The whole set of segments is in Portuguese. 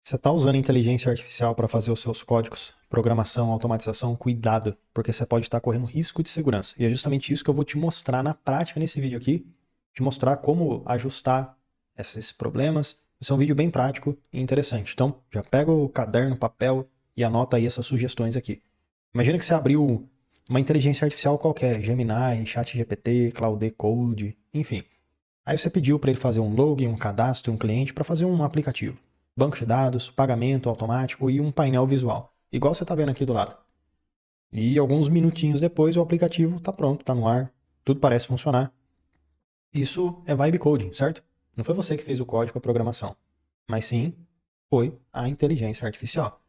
Você está usando inteligência artificial para fazer os seus códigos, programação, automatização, cuidado, porque você pode estar correndo risco de segurança. E é justamente isso que eu vou te mostrar na prática nesse vídeo aqui, te mostrar como ajustar esses problemas. Esse é um vídeo bem prático e interessante. Então, já pega o caderno, papel e anota aí essas sugestões aqui. Imagina que você abriu uma inteligência artificial qualquer, Gemini, ChatGPT, Claude Code, enfim. Aí você pediu para ele fazer um login, um cadastro, um cliente para fazer um aplicativo. Banco de dados, pagamento automático e um painel visual. Igual você está vendo aqui do lado. E alguns minutinhos depois o aplicativo está pronto, está no ar, tudo parece funcionar. Isso é vibe coding, certo? Não foi você que fez o código, a programação. Mas sim, foi a inteligência artificial.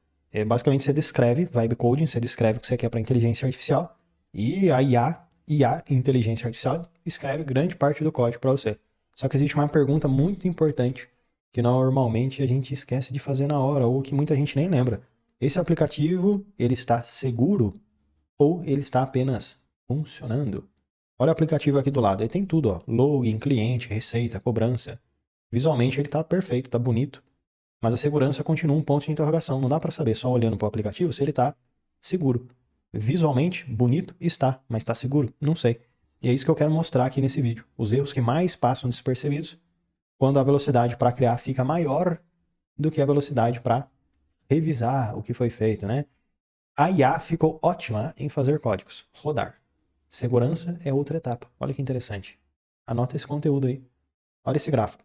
Basicamente você descreve vibe coding, você descreve o que você quer para inteligência artificial e a IA, inteligência artificial, escreve grande parte do código para você. Só que existe uma pergunta muito importante que normalmente a gente esquece de fazer na hora ou que muita gente nem lembra. Esse aplicativo, ele está seguro ou ele está apenas funcionando? Olha o aplicativo aqui do lado, ele tem tudo, ó, login, cliente, receita, cobrança. Visualmente ele está perfeito, está bonito, mas a segurança continua um ponto de interrogação. Não dá para saber só olhando para o aplicativo se ele está seguro. Visualmente, bonito está, mas está seguro? Não sei. E é isso que eu quero mostrar aqui nesse vídeo. Os erros que mais passam despercebidos quando a velocidade para criar fica maior do que a velocidade para revisar o que foi feito, né? A IA ficou ótima em fazer códigos. Rodar. Segurança é outra etapa. Olha que interessante. Anota esse conteúdo aí. Olha esse gráfico.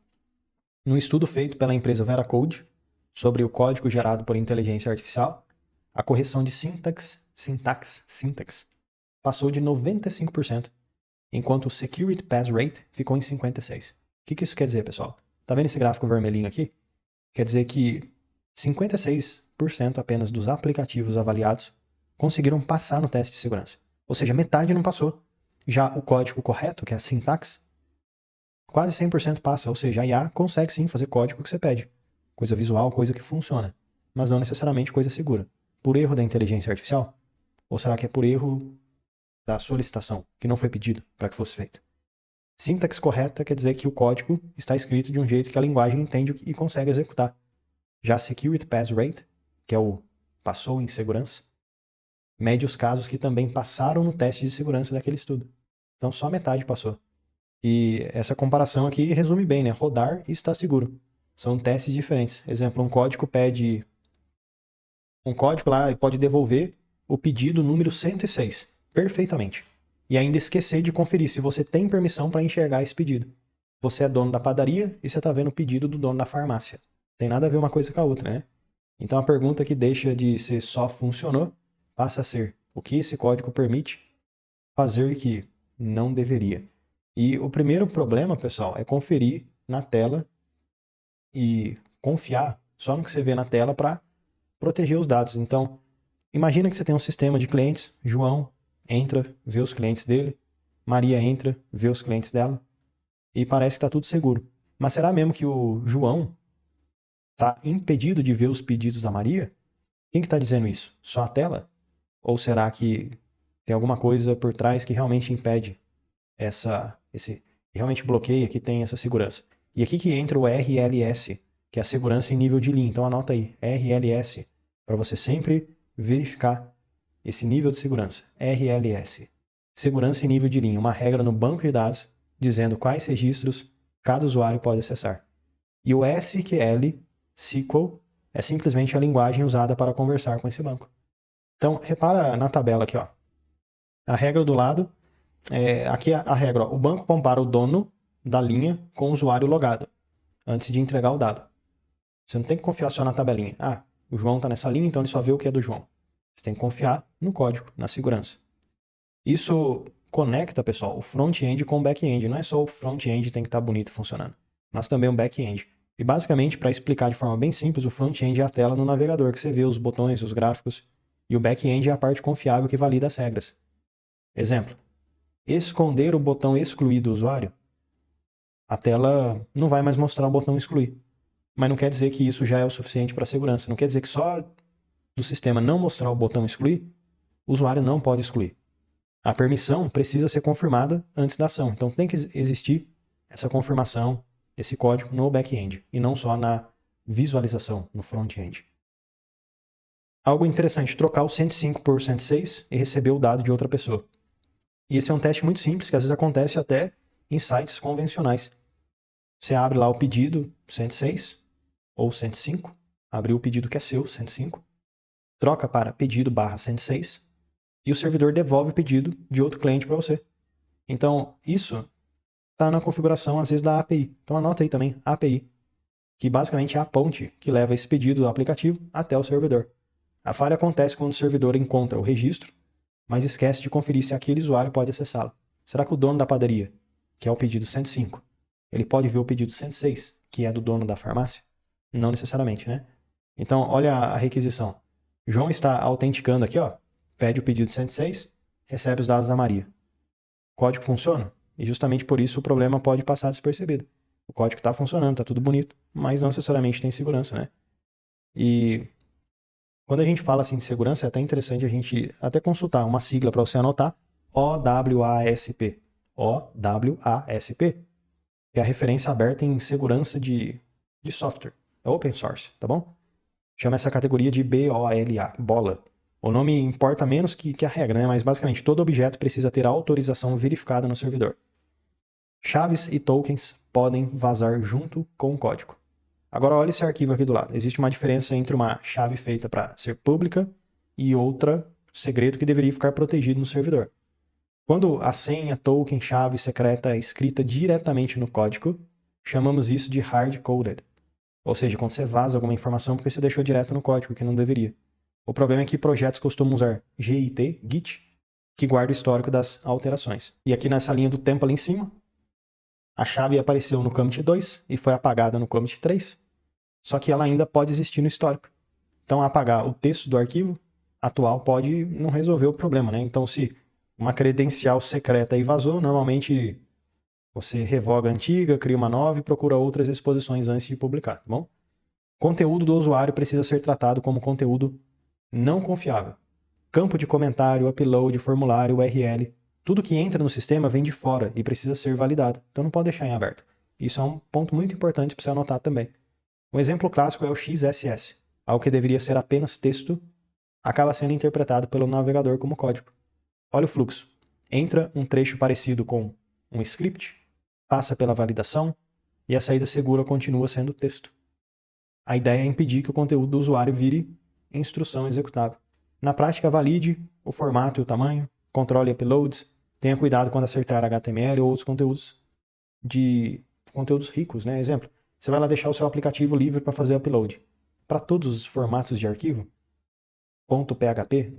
Num estudo feito pela empresa Veracode sobre o código gerado por inteligência artificial, a correção de sintaxe passou de 95%, enquanto o Security Pass Rate ficou em 56%. O que isso quer dizer, pessoal? Tá vendo esse gráfico vermelhinho aqui? Quer dizer que 56% apenas dos aplicativos avaliados conseguiram passar no teste de segurança. Ou seja, metade não passou. Já o código correto, que é a sintaxe, quase 100% passa. Ou seja, a IA consegue sim fazer código que você pede. Coisa visual, coisa que funciona. Mas não necessariamente coisa segura. Por erro da inteligência artificial? Ou será que é por erro da solicitação, que não foi pedido para que fosse feito? Sintaxe correta quer dizer que o código está escrito de um jeito que a linguagem entende e consegue executar. Já Security Pass Rate, que é o passou em segurança, mede os casos que também passaram no teste de segurança daquele estudo. Então só metade passou. E essa comparação aqui resume bem, né? Rodar e estar seguro. São testes diferentes. Exemplo, um código pede um código lá e pode devolver o pedido número 106 perfeitamente. E ainda esquecer de conferir se você tem permissão para enxergar esse pedido. Você é dono da padaria e você está vendo o pedido do dono da farmácia. Tem nada a ver uma coisa com a outra, né? Então a pergunta que deixa de ser só funcionou passa a ser o que esse código permite fazer que não deveria. E o primeiro problema, pessoal, é conferir na tela e confiar só no que você vê na tela para proteger os dados. Então, imagina que você tem um sistema de clientes, João entra, vê os clientes dele, Maria entra, vê os clientes dela, e parece que está tudo seguro. Mas será mesmo que o João está impedido de ver os pedidos da Maria? Quem que está dizendo isso? Só a tela? Ou será que tem alguma coisa por trás que realmente impede esse realmente bloqueia, que tem essa segurança? E aqui que entra o RLS, que é a segurança em nível de linha. Então anota aí, RLS, para você sempre verificar esse nível de segurança. RLS, segurança em nível de linha, uma regra no banco de dados dizendo quais registros cada usuário pode acessar. E o SQL, SQL, é simplesmente a linguagem usada para conversar com esse banco. Então, repara na tabela aqui, ó. A regra do lado, aqui a regra, ó, o banco compara o dono da linha com o usuário logado, antes de entregar o dado. Você não tem que confiar só na tabelinha. Ah, o João está nessa linha, então ele só vê o que é do João. Você tem que confiar no código, na segurança. Isso conecta, pessoal, o front-end com o back-end. Não é só o front-end que tem que estar bonito e funcionando, mas também o back-end. E basicamente, para explicar de forma bem simples, o front-end é a tela no navegador, que você vê os botões, os gráficos, e o back-end é a parte confiável que valida as regras. Exemplo, esconder o botão excluir do usuário, a tela não vai mais mostrar o botão excluir. Mas não quer dizer que isso já é o suficiente para segurança. Não quer dizer que só do sistema não mostrar o botão excluir, o usuário não pode excluir. A permissão precisa ser confirmada antes da ação. Então tem que existir essa confirmação, esse código no back-end, e não só na visualização no front-end. Algo interessante, trocar o 105 por 106 e receber o dado de outra pessoa. E esse é um teste muito simples, que às vezes acontece até em sites convencionais. Você abre lá o pedido 106 ou 105, abriu o pedido que é seu, 105, troca para pedido barra 106 e o servidor devolve o pedido de outro cliente para você. Então, isso está na configuração, às vezes, da API. Então, anota aí também, API, que basicamente é a ponte que leva esse pedido do aplicativo até o servidor. A falha acontece quando o servidor encontra o registro, mas esquece de conferir se aquele usuário pode acessá-lo. Será que o dono da padaria, que é o pedido 105, ele pode ver o pedido 106, que é do dono da farmácia? Não necessariamente, né? Então, olha a requisição. João está autenticando aqui, ó, pede o pedido 106, recebe os dados da Maria. O código funciona? E justamente por isso o problema pode passar despercebido. O código está funcionando, está tudo bonito, mas não necessariamente tem segurança, né? E quando a gente fala assim de segurança, é até interessante a gente até consultar uma sigla para você anotar, OWASP. OWASP, que é a referência aberta em segurança de software. É open source, tá bom? Chama essa categoria de BOLA, bola. O nome importa menos que a regra, né? Mas basicamente todo objeto precisa ter autorização verificada no servidor. Chaves e tokens podem vazar junto com o código. Agora olha esse arquivo aqui do lado. Existe uma diferença entre uma chave feita para ser pública e outra segredo que deveria ficar protegido no servidor. Quando a senha, token, chave secreta é escrita diretamente no código, chamamos isso de hard-coded. Ou seja, quando você vaza alguma informação porque você deixou direto no código, que não deveria. O problema é que projetos costumam usar Git, que guarda o histórico das alterações. E aqui nessa linha do tempo ali em cima, a chave apareceu no commit 2 e foi apagada no commit 3, só que ela ainda pode existir no histórico. Então, apagar o texto do arquivo atual pode não resolver o problema, né? Então, se uma credencial secreta aí vazou, normalmente você revoga a antiga, cria uma nova e procura outras exposições antes de publicar, tá bom? Conteúdo do usuário precisa ser tratado como conteúdo não confiável. Campo de comentário, upload, formulário, URL, tudo que entra no sistema vem de fora e precisa ser validado. Então não pode deixar em aberto. Isso é um ponto muito importante para você anotar também. Um exemplo clássico é o XSS. Algo que deveria ser apenas texto, acaba sendo interpretado pelo navegador como código. Olha o fluxo. Entra um trecho parecido com um script, passa pela validação e a saída segura continua sendo texto. A ideia é impedir que o conteúdo do usuário vire instrução executável. Na prática, valide o formato e o tamanho, controle uploads, tenha cuidado quando acertar HTML ou outros conteúdos ricos, né? Exemplo, você vai lá deixar o seu aplicativo livre para fazer upload. Para todos os formatos de arquivo, .php,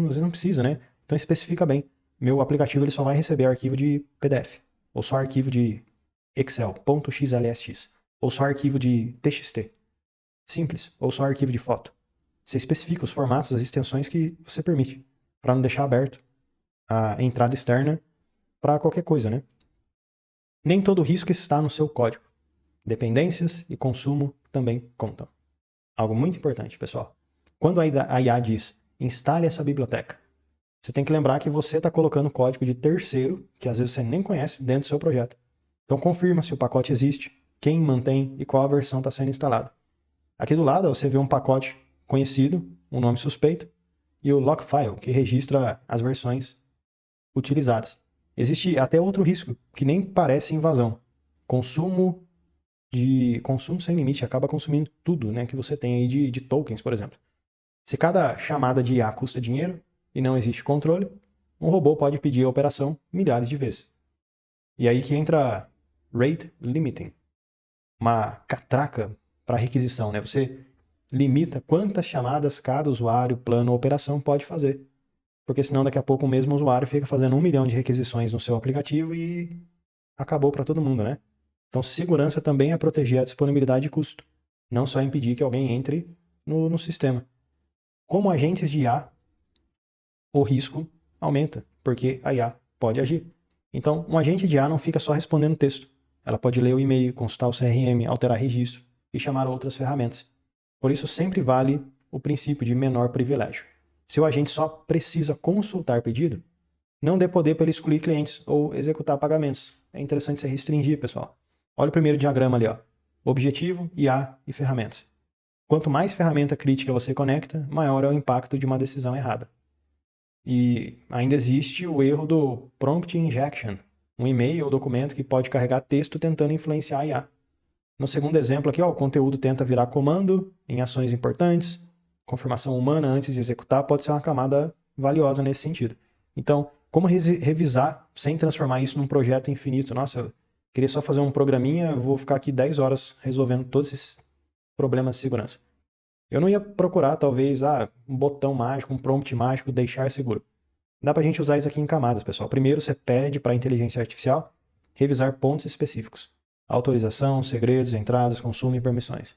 você não precisa, né? Então especifica bem. Meu aplicativo ele só vai receber arquivo de PDF, ou só arquivo de Excel, .xlsx, ou só arquivo de TXT. Simples, ou só arquivo de foto. Você especifica os formatos, as extensões que você permite, para não deixar aberto a entrada externa para qualquer coisa, né? Nem todo risco está no seu código. Dependências e consumo também contam. Algo muito importante, pessoal. Quando a IA diz, instale essa biblioteca, você tem que lembrar que você está colocando código de terceiro, que às vezes você nem conhece, dentro do seu projeto. Então confirma se o pacote existe, quem mantém e qual a versão está sendo instalada. Aqui do lado você vê um pacote conhecido, um nome suspeito, e o Lockfile, que registra as versões utilizadas. Existe até outro risco, que nem parece invasão. Consumo sem limite, acaba consumindo tudo, né, que você tem aí de tokens, por exemplo. Se cada chamada de IA custa dinheiro e não existe controle, um robô pode pedir a operação milhares de vezes. E aí que entra rate limiting, uma catraca para requisição, né? Você limita quantas chamadas cada usuário, plano ou operação pode fazer. Porque senão daqui a pouco o mesmo usuário fica fazendo 1 milhão de requisições no seu aplicativo e acabou para todo mundo, né? Então segurança também é proteger a disponibilidade de custo, não só impedir que alguém entre no sistema. Como agentes de IA, o risco aumenta, porque a IA pode agir. Então, um agente de IA não fica só respondendo texto. Ela pode ler o e-mail, consultar o CRM, alterar registro e chamar outras ferramentas. Por isso, sempre vale o princípio de menor privilégio. Se o agente só precisa consultar pedido, não dê poder para ele excluir clientes ou executar pagamentos. É interessante você restringir, pessoal. Olha o primeiro diagrama ali, ó. Objetivo, IA e ferramentas. Quanto mais ferramenta crítica você conecta, maior é o impacto de uma decisão errada. E ainda existe o erro do prompt injection, um e-mail ou documento que pode carregar texto tentando influenciar a IA. No segundo exemplo aqui, ó, o conteúdo tenta virar comando em ações importantes. Confirmação humana antes de executar pode ser uma camada valiosa nesse sentido. Então, como revisar sem transformar isso num projeto infinito? Nossa, eu queria só fazer um programinha, vou ficar aqui 10 horas resolvendo todos esses problemas de segurança. Eu não ia procurar, talvez, um botão mágico, um prompt mágico, deixar seguro. Dá pra gente usar isso aqui em camadas, pessoal. Primeiro, você pede para a inteligência artificial revisar pontos específicos. Autorização, segredos, entradas, consumo e permissões.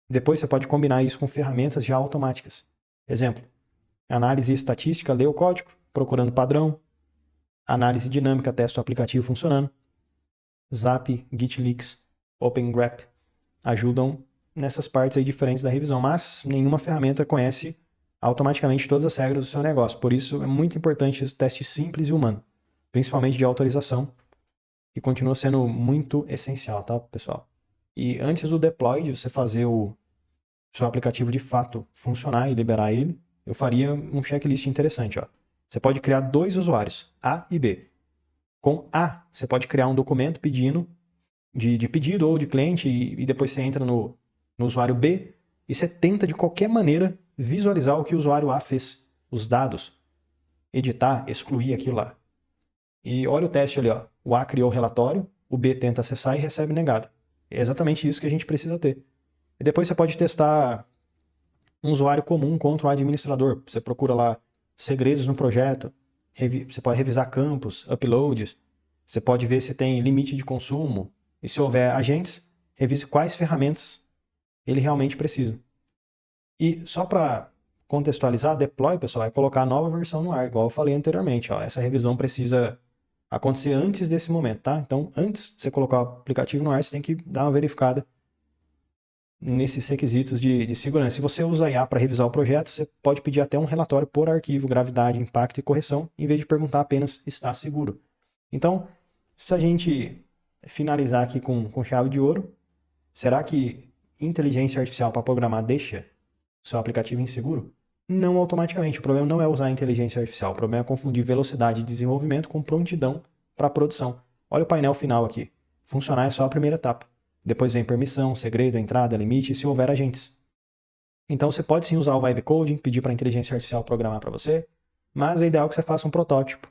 Depois, você pode combinar isso com ferramentas já automáticas. Exemplo, análise estatística, lê o código, procurando padrão. Análise dinâmica, testa o aplicativo funcionando. Zap, GitLeaks, OpenGrep ajudam nessas partes aí diferentes da revisão, mas nenhuma ferramenta conhece automaticamente todas as regras do seu negócio. Por isso, é muito importante esse teste simples e humano, principalmente de autorização, que continua sendo muito essencial, tá, pessoal? E antes do deploy, de você fazer o seu aplicativo de fato funcionar e liberar ele, eu faria um checklist interessante, ó. Você pode criar 2 usuários, A e B. Com A, você pode criar um documento pedindo de pedido ou de cliente e depois você entra no usuário B e você tenta de qualquer maneira visualizar o que o usuário A fez, os dados, editar, excluir aquilo lá. E olha o teste ali, ó. O A criou o relatório, o B tenta acessar e recebe negado. É exatamente isso que a gente precisa ter. E depois você pode testar um usuário comum contra um administrador. Você procura lá segredos no projeto, você pode revisar campos, uploads, você pode ver se tem limite de consumo, e se houver agentes, revise quais ferramentas ele realmente precisa. E só para contextualizar, deploy, pessoal, é colocar a nova versão no ar, igual eu falei anteriormente. Ó, essa revisão precisa acontecer antes desse momento, tá? Então, antes de você colocar o aplicativo no ar, você tem que dar uma verificada nesses requisitos de segurança. Se você usa IA para revisar o projeto, você pode pedir até um relatório por arquivo, gravidade, impacto e correção, em vez de perguntar apenas está seguro. Então, se a gente finalizar aqui com chave de ouro, será que inteligência artificial para programar deixa seu aplicativo inseguro? Não automaticamente. O problema não é usar a inteligência artificial. O problema é confundir velocidade de desenvolvimento com prontidão para produção. Olha o painel final aqui. Funcionar é só a primeira etapa. Depois vem permissão, segredo, entrada, limite e se houver agentes. Então você pode sim usar o vibe coding, pedir para a inteligência artificial programar para você, mas é ideal que você faça um protótipo.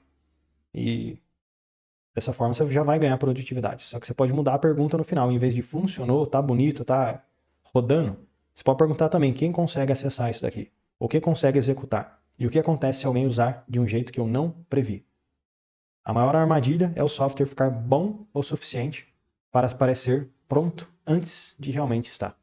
E dessa forma você já vai ganhar produtividade. Só que você pode mudar a pergunta no final. Em vez de funcionou, tá bonito, tá rodando, você pode perguntar também quem consegue acessar isso daqui. O que consegue executar? E o que acontece se alguém usar de um jeito que eu não previ? A maior armadilha é o software ficar bom o suficiente para parecer pronto antes de realmente estar.